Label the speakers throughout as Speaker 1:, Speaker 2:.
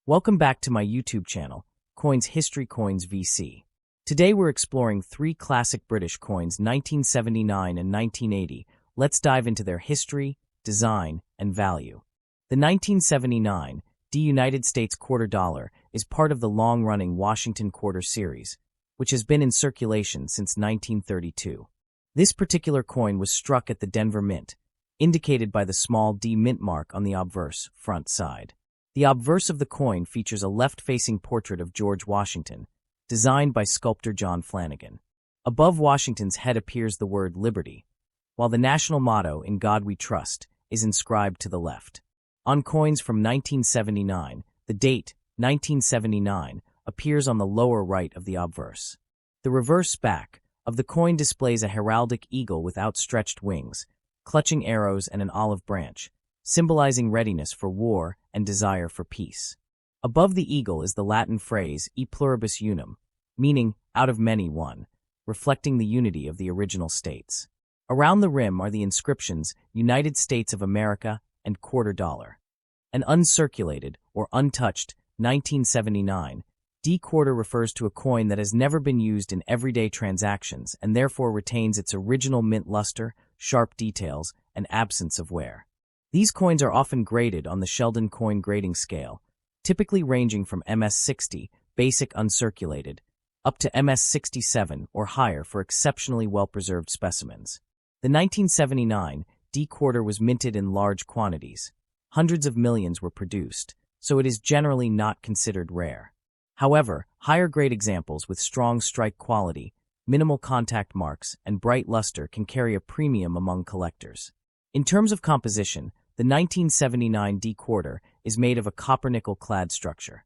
Speaker 1: Welcome back to my YouTube channel, Coins History Coins VC. Today we're exploring three classic British coins 1979 and 1980. Let's dive into their history, design, and value. The 1979 United States quarter dollar is part of the long-running Washington quarter series, which has been in circulation since 1932. This particular coin was struck at the Denver Mint, indicated by the small D mint mark on the obverse front side. The obverse of the coin features a left-facing portrait of George Washington, designed by sculptor John Flanagan. Above Washington's head appears the word Liberty, while the national motto, "In God We Trust," is inscribed to the left. On coins from 1979, the date, 1979, appears on the lower right of the obverse. The reverse back of the coin displays a heraldic eagle with outstretched wings, clutching arrows and an olive branch, symbolizing readiness for war and desire for peace. Above the eagle is the Latin phrase e pluribus unum, meaning out of many one, reflecting the unity of the original states. Around the rim are the inscriptions United States of America and quarter dollar. An uncirculated or untouched 1979 D quarter refers to a coin that has never been used in everyday transactions and therefore retains its original mint luster, sharp details, and absence of wear. These coins are often graded on the Sheldon coin grading scale, typically ranging from MS-60, basic uncirculated, up to MS-67 or higher for exceptionally well-preserved specimens. The 1979 D quarter was minted in large quantities. Hundreds of millions were produced, so it is generally not considered rare. However, higher-grade examples with strong strike quality, minimal contact marks, and bright luster can carry a premium among collectors. In terms of composition, the 1979 D quarter is made of a copper-nickel clad structure.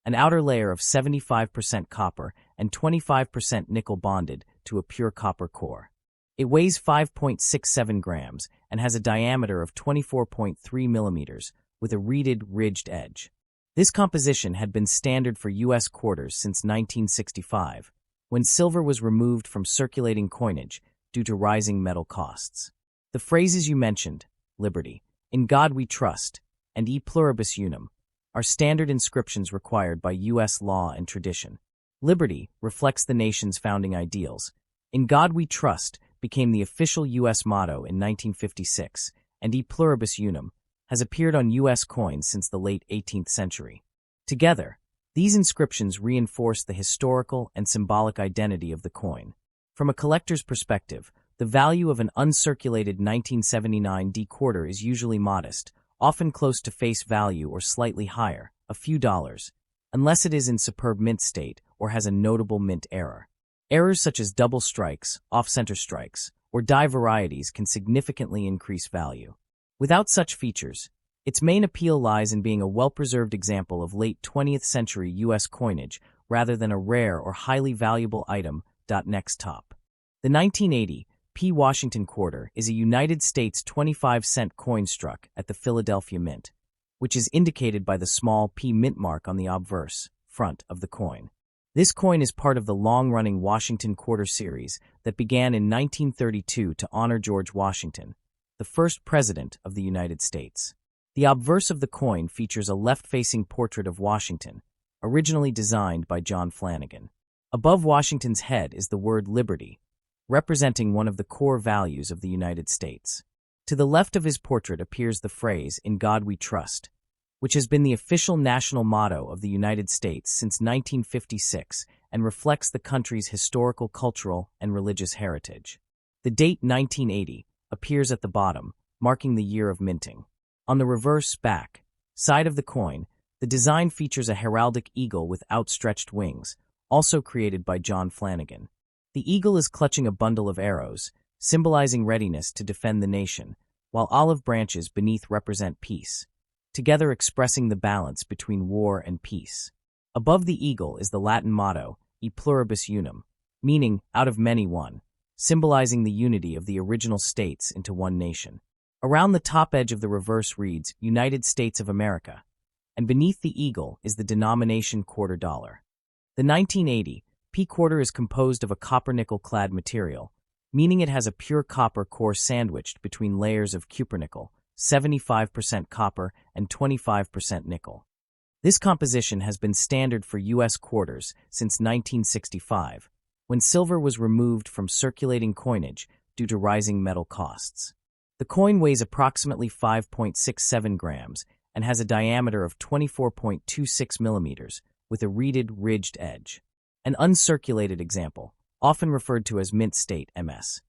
Speaker 1: An outer layer of 75% copper and 25% nickel bonded to a pure copper core. It weighs 5.67 grams and has a diameter of 24.3 millimeters with a reeded, ridged edge. This composition had been standard for U.S. quarters since 1965, when silver was removed from circulating coinage due to rising metal costs. The phrases you mentioned, Liberty, In God We Trust, and E Pluribus Unum, are standard inscriptions required by U.S. law and tradition. Liberty reflects the nation's founding ideals. In God We Trust became the official U.S. motto in 1956, and E Pluribus Unum has appeared on U.S. coins since the late 18th century. Together, these inscriptions reinforce the historical and symbolic identity of the coin. From a collector's perspective, the value of an uncirculated 1979 D quarter is usually modest, often close to face value or slightly higher, a few dollars, unless it is in superb mint state or has a notable mint error. Errors such as double strikes, off-center strikes, or die varieties can significantly increase value. Without such features, its main appeal lies in being a well-preserved example of late 20th century U.S. coinage rather than a rare or highly valuable item. Next top. The 1980 P. Washington quarter is a United States 25-cent coin struck at the Philadelphia Mint, which is indicated by the small P mint mark on the obverse front of the coin. This coin is part of the long-running Washington quarter series that began in 1932 to honor George Washington, the first president of the United States. The obverse of the coin features a left-facing portrait of Washington, originally designed by John Flanagan. Above Washington's head is the word Liberty, representing one of the core values of the United States. To the left of his portrait appears the phrase, "In God We Trust," which has been the official national motto of the United States since 1956 and reflects the country's historical, cultural, and religious heritage. The date 1980 appears at the bottom, marking the year of minting. On the reverse back side of the coin, the design features a heraldic eagle with outstretched wings, also created by John Flanagan. The eagle is clutching a bundle of arrows, symbolizing readiness to defend the nation, while olive branches beneath represent peace, together expressing the balance between war and peace. Above the eagle is the Latin motto, E Pluribus Unum, meaning out of many one, symbolizing the unity of the original states into one nation. Around the top edge of the reverse reads, United States of America, and beneath the eagle is the denomination quarter dollar. The 1980 P quarter is composed of a copper-nickel clad material, meaning it has a pure copper core sandwiched between layers of cupronickel, 75% copper and 25% nickel. This composition has been standard for U.S. quarters since 1965, when silver was removed from circulating coinage due to rising metal costs. The coin weighs approximately 5.67 grams and has a diameter of 24.26 millimeters with a reeded, ridged edge. An uncirculated example, often referred to as mint state MS,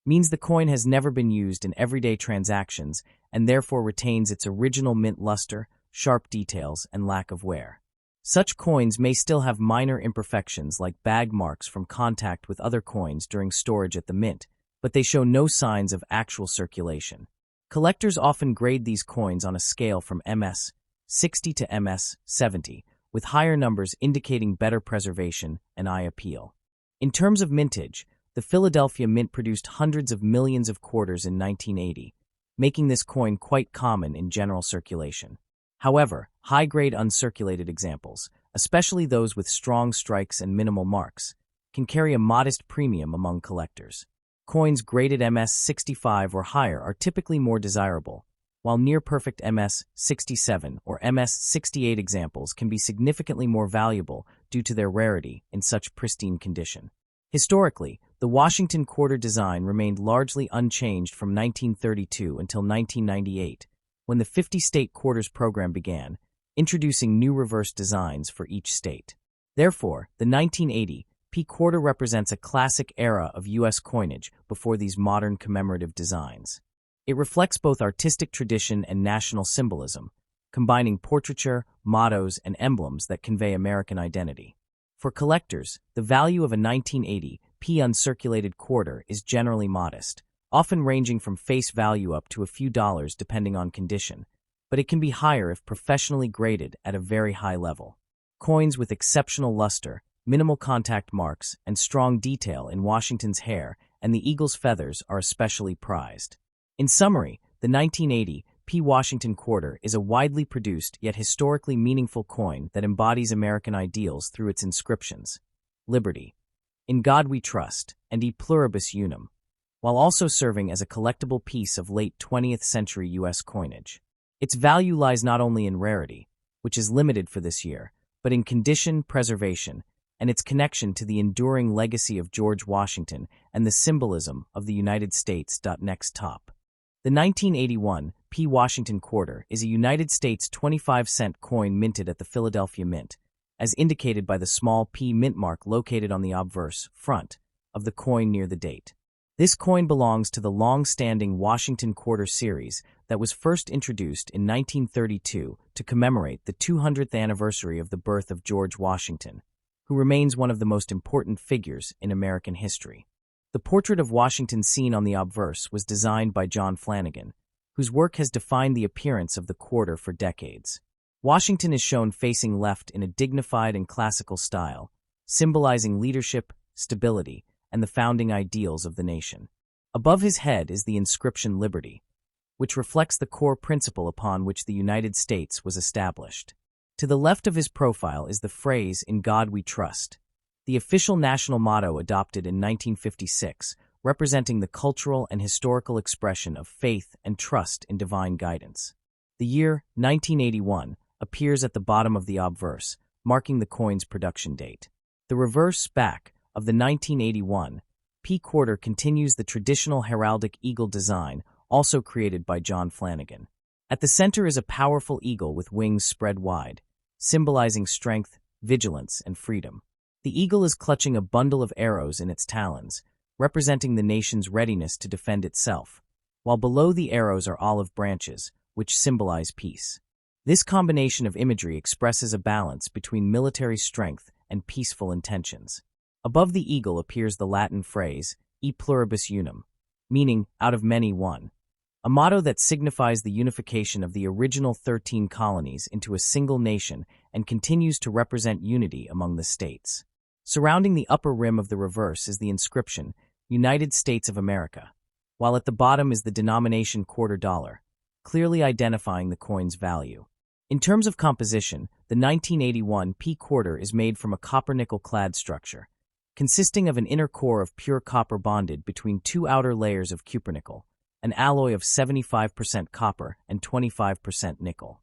Speaker 1: means the coin has never been used in everyday transactions and therefore retains its original mint luster, sharp details, and lack of wear. Such coins may still have minor imperfections like bag marks from contact with other coins during storage at the mint, but they show no signs of actual circulation. Collectors often grade these coins on a scale from MS 60 to MS 70, with higher numbers indicating better preservation and eye appeal. In terms of mintage, the Philadelphia Mint produced hundreds of millions of quarters in 1980, making this coin quite common in general circulation. However, high-grade uncirculated examples, especially those with strong strikes and minimal marks, can carry a modest premium among collectors. Coins graded MS 65 or higher are typically more desirable, while near-perfect MS 67 or MS 68 examples can be significantly more valuable due to their rarity in such pristine condition. Historically, the Washington quarter design remained largely unchanged from 1932 until 1998, when the 50-state quarters program began, introducing new reverse designs for each state. Therefore, the 1980 P quarter represents a classic era of U.S. coinage before these modern commemorative designs. It reflects both artistic tradition and national symbolism, combining portraiture, mottos, and emblems that convey American identity. For collectors, the value of a 1980 P uncirculated quarter is generally modest, often ranging from face value up to a few dollars depending on condition, but it can be higher if professionally graded at a very high level. Coins with exceptional luster, minimal contact marks, and strong detail in Washington's hair and the eagle's feathers are especially prized. In summary, the 1980 P Washington quarter is a widely produced yet historically meaningful coin that embodies American ideals through its inscriptions: Liberty, In God We Trust, and E Pluribus Unum, while also serving as a collectible piece of late 20th century U.S. coinage. Its value lies not only in rarity, which is limited for this year, but in condition, preservation, and its connection to the enduring legacy of George Washington and the symbolism of the United States. Next top. The 1981 P. Washington quarter is a United States 25-cent coin minted at the Philadelphia Mint, as indicated by the small P mint mark located on the obverse front of the coin near the date. This coin belongs to the long-standing Washington quarter series that was first introduced in 1932 to commemorate the 200th anniversary of the birth of George Washington, who remains one of the most important figures in American history. The portrait of Washington seen on the obverse was designed by John Flanagan, whose work has defined the appearance of the quarter for decades. Washington is shown facing left in a dignified and classical style, symbolizing leadership, stability, and the founding ideals of the nation. Above his head is the inscription Liberty, which reflects the core principle upon which the United States was established. To the left of his profile is the phrase, In God We Trust, the official national motto adopted in 1956, representing the cultural and historical expression of faith and trust in divine guidance. The year 1981 appears at the bottom of the obverse, marking the coin's production date. The reverse back of the 1981 P quarter continues the traditional heraldic eagle design, also created by John Flanagan. At the center is a powerful eagle with wings spread wide, symbolizing strength, vigilance, and freedom. The eagle is clutching a bundle of arrows in its talons, representing the nation's readiness to defend itself, while below the arrows are olive branches, which symbolize peace. This combination of imagery expresses a balance between military strength and peaceful intentions. Above the eagle appears the Latin phrase, E Pluribus Unum, meaning out of many one, a motto that signifies the unification of the original 13 colonies into a single nation and continues to represent unity among the states. Surrounding the upper rim of the reverse is the inscription, United States of America, while at the bottom is the denomination quarter dollar, clearly identifying the coin's value. In terms of composition, the 1981 P quarter is made from a copper-nickel clad structure, consisting of an inner core of pure copper bonded between two outer layers of cupronickel, an alloy of 75% copper and 25% nickel.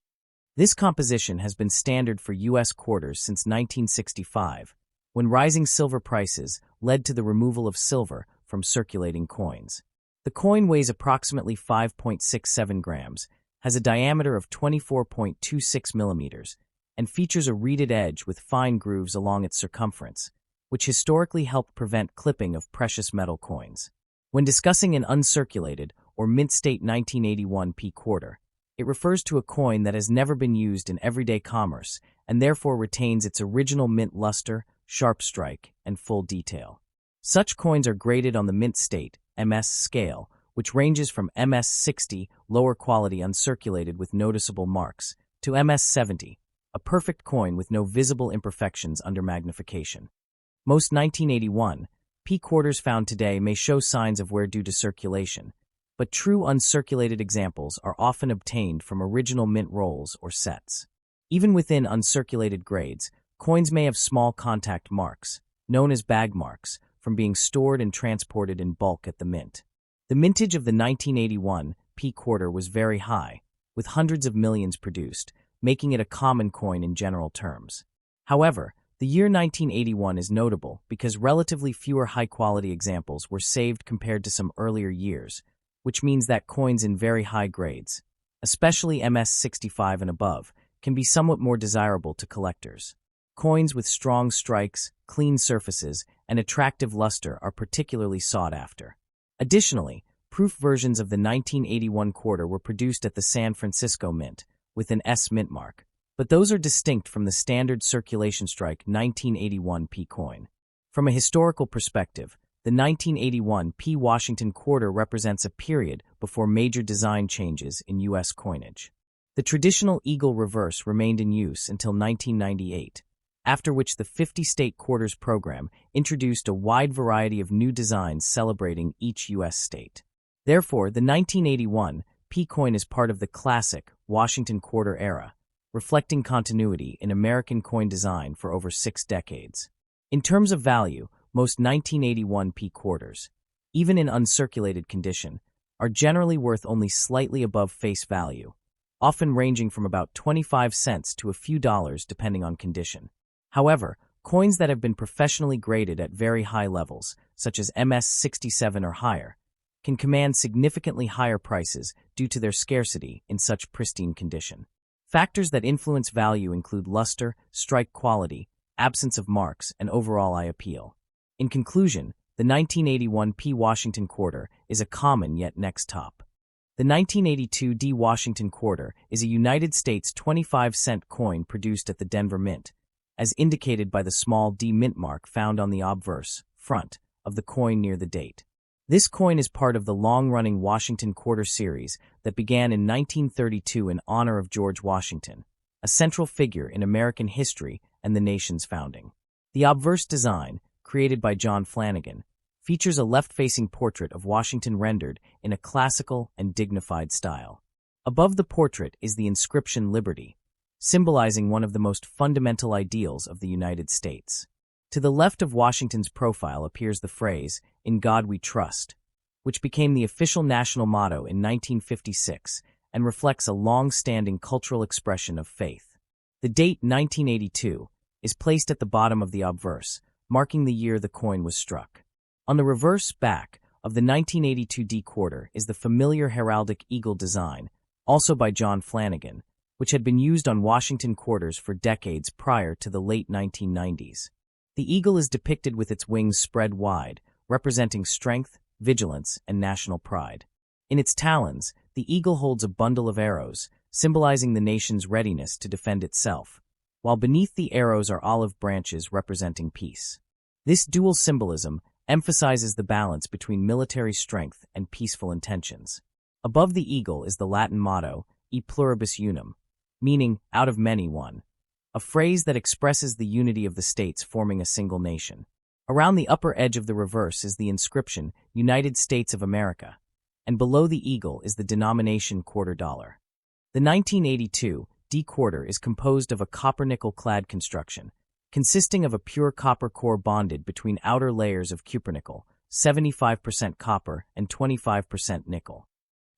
Speaker 1: This composition has been standard for U.S. quarters since 1965, when rising silver prices led to the removal of silver from circulating coins. The coin weighs approximately 5.67 grams, has a diameter of 24.26 millimeters, and features a reeded edge with fine grooves along its circumference, which historically helped prevent clipping of precious metal coins. When discussing an uncirculated or mint-state 1981 p quarter, it refers to a coin that has never been used in everyday commerce and therefore retains its original mint luster, sharp strike, and full detail. Such coins are graded on the mint state (MS) scale, which ranges from MS 60, lower quality uncirculated with noticeable marks, to MS 70, a perfect coin with no visible imperfections under magnification. Most 1981 p quarters found today may show signs of wear due to circulation, but true uncirculated examples are often obtained from original mint rolls or sets. Even within uncirculated grades, coins may have small contact marks, known as bag marks, from being stored and transported in bulk at the mint. The mintage of the 1981 p quarter was very high, with hundreds of millions produced, making it a common coin in general terms. However, the year 1981 is notable because relatively fewer high-quality examples were saved compared to some earlier years, which means that coins in very high grades, especially MS 65 and above, can be somewhat more desirable to collectors. Coins with strong strikes, clean surfaces, and attractive luster are particularly sought after. Additionally, proof versions of the 1981 quarter were produced at the San Francisco Mint, with an S mint mark, but those are distinct from the standard circulation strike 1981 p coin. From a historical perspective, the 1981 p Washington quarter represents a period before major design changes in U.S. coinage. The traditional eagle reverse remained in use until 1998, after which the 50-state quarters program introduced a wide variety of new designs celebrating each U.S. state. Therefore, the 1981 p coin is part of the classic Washington quarter era, reflecting continuity in American coin design for over 6 decades. In terms of value, most 1981 p quarters, even in uncirculated condition, are generally worth only slightly above face value, often ranging from about 25 cents to a few dollars depending on condition. However, coins that have been professionally graded at very high levels, such as MS 67 or higher, can command significantly higher prices due to their scarcity in such pristine condition. Factors that influence value include luster, strike quality, absence of marks, and overall eye appeal. In conclusion, the 1981 p Washington quarter is a common yet next top. The 1982 D Washington quarter is a United States 25-cent coin produced at the Denver Mint, as indicated by the small D mint mark found on the obverse, front, of the coin near the date. This coin is part of the long-running Washington quarter series that began in 1932 in honor of George Washington, a central figure in American history and the nation's founding. The obverse design, created by John Flanagan, features a left-facing portrait of Washington rendered in a classical and dignified style. Above the portrait is the inscription Liberty, symbolizing one of the most fundamental ideals of the United States. To the left of Washington's profile appears the phrase, "In God We Trust," which became the official national motto in 1956 and reflects a long-standing cultural expression of faith. The date 1982 is placed at the bottom of the obverse, marking the year the coin was struck. On the reverse back of the 1982 D quarter is the familiar heraldic eagle design, also by John Flanagan, which had been used on Washington quarters for decades prior to the late 1990s. The eagle is depicted with its wings spread wide, representing strength, vigilance, and national pride. In its talons, the eagle holds a bundle of arrows, symbolizing the nation's readiness to defend itself, while beneath the arrows are olive branches representing peace. This dual symbolism emphasizes the balance between military strength and peaceful intentions. Above the eagle is the Latin motto, E pluribus unum, meaning out of many one, a phrase that expresses the unity of the states forming a single nation. Around the upper edge of the reverse is the inscription, United States of America, and below the eagle is the denomination quarter dollar. The 1982 D quarter is composed of a copper-nickel-clad construction, consisting of a pure copper core bonded between outer layers of cupronickel, 75% copper and 25% nickel.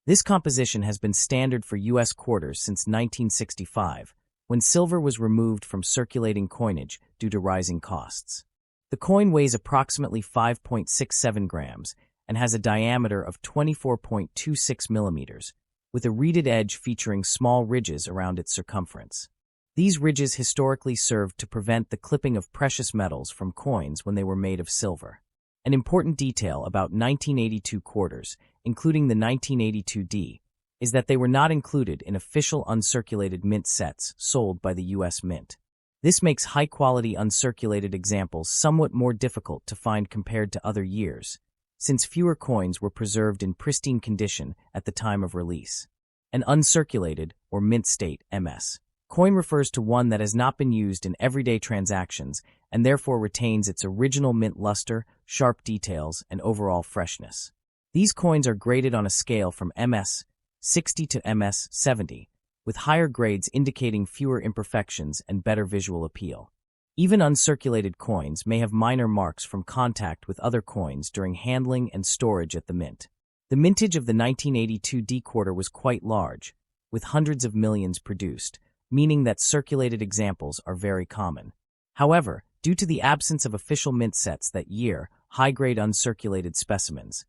Speaker 1: This composition has been standard for U.S. quarters since 1965, when silver was removed from circulating coinage due to rising costs. The coin weighs approximately 5.67 grams and has a diameter of 24.26 millimeters, with a reeded edge featuring small ridges around its circumference. These ridges historically served to prevent the clipping of precious metals from coins when they were made of silver. An important detail about 1982 quarters, including the 1982 D, is that they were not included in official uncirculated mint sets sold by the U.S. Mint. This makes high-quality uncirculated examples somewhat more difficult to find compared to other years, since fewer coins were preserved in pristine condition at the time of release. An uncirculated, or mint state, MS, coin refers to one that has not been used in everyday transactions and therefore retains its original mint luster, sharp details, and overall freshness. These coins are graded on a scale from MS 60 to MS 70, with higher grades indicating fewer imperfections and better visual appeal. Even uncirculated coins may have minor marks from contact with other coins during handling and storage at the mint. The mintage of the 1982 D quarter was quite large, with hundreds of millions produced, meaning that circulated examples are very common. However, due to the absence of official mint sets that year, high-grade uncirculated specimens,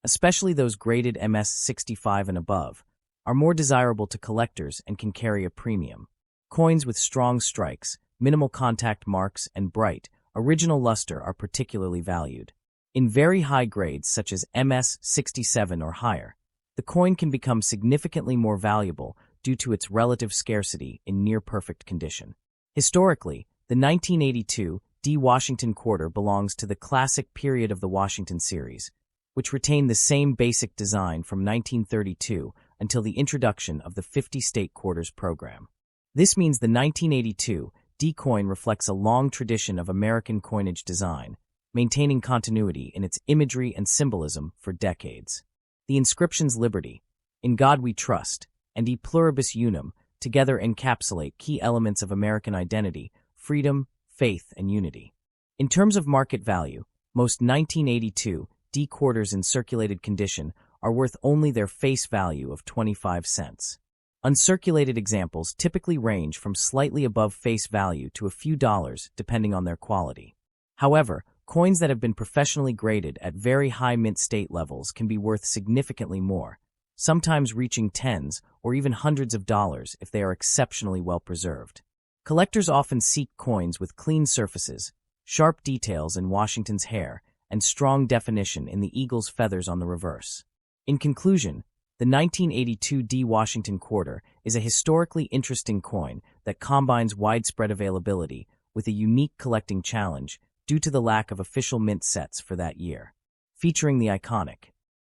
Speaker 1: especially those graded MS 65 and above, are more desirable to collectors and can carry a premium. Coins with strong strikes, minimal contact marks, and bright, original luster are particularly valued. In very high grades such as MS 67 or higher, the coin can become significantly more valuable due to its relative scarcity in near-perfect condition. Historically, the 1982 D Washington quarter belongs to the classic period of the Washington series, which retained the same basic design from 1932 until the introduction of the 50-state quarters program. This means the 1982 D coin reflects a long tradition of American coinage design, maintaining continuity in its imagery and symbolism for decades. The inscriptions Liberty, In God We Trust, and E Pluribus Unum together encapsulate key elements of American identity, freedom, faith, and unity. In terms of market value, most 1982 D quarters in circulated condition are worth only their face value of 25 cents. Uncirculated examples typically range from slightly above face value to a few dollars depending on their quality. However, coins that have been professionally graded at very high mint state levels can be worth significantly more, sometimes reaching tens or even hundreds of dollars if they are exceptionally well preserved. Collectors often seek coins with clean surfaces, sharp details in Washington's hair, and strong definition in the eagle's feathers on the reverse. In conclusion, the 1982 D Washington quarter is a historically interesting coin that combines widespread availability with a unique collecting challenge due to the lack of official mint sets for that year. Featuring the iconic